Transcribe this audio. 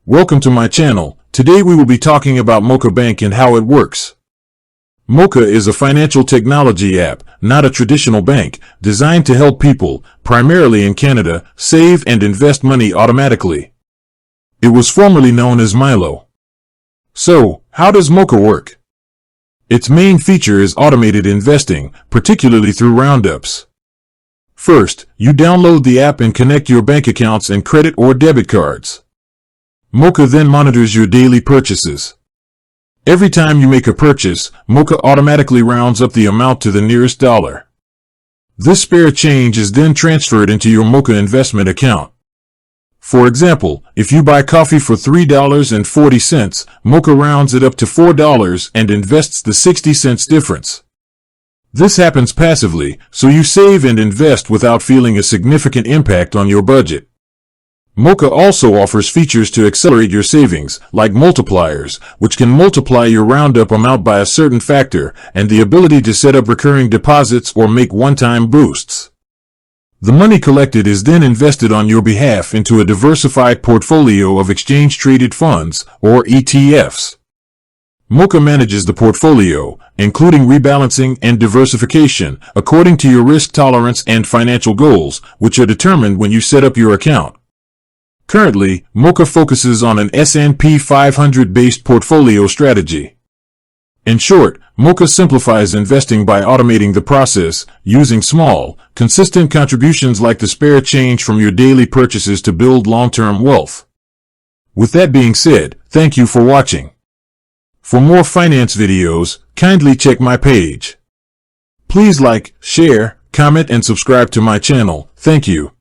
Welcome to my channel. Today we will be talking about Moka Bank and how it works. Moka is a financial technology app, not a traditional bank, designed to help people, primarily in Canada, save and invest money automatically. It was formerly known as Milo. So, how does Moka work? Its main feature is automated investing, particularly through roundups. First, you download the app and connect your bank accounts and credit or debit cards. Moka then monitors your daily purchases. Every time you make a purchase, Moka automatically rounds up the amount to the nearest dollar. This spare change is then transferred into your Moka investment account. For example, if you buy coffee for $3.40, Moka rounds it up to $4 and invests the 60 cents difference. This happens passively, so you save and invest without feeling a significant impact on your budget. Moka also offers features to accelerate your savings, like multipliers, which can multiply your roundup amount by a certain factor, and the ability to set up recurring deposits or make one-time boosts. The money collected is then invested on your behalf into a diversified portfolio of exchange-traded funds, or ETFs. Moka manages the portfolio, including rebalancing and diversification, according to your risk tolerance and financial goals, which are determined when you set up your account. Currently, Moka focuses on an S&P 500-based portfolio strategy. In short, Moka simplifies investing by automating the process, using small, consistent contributions like the spare change from your daily purchases to build long-term wealth. With that being said, thank you for watching. For more finance videos, kindly check my page. Please like, share, comment and subscribe to my channel. Thank you.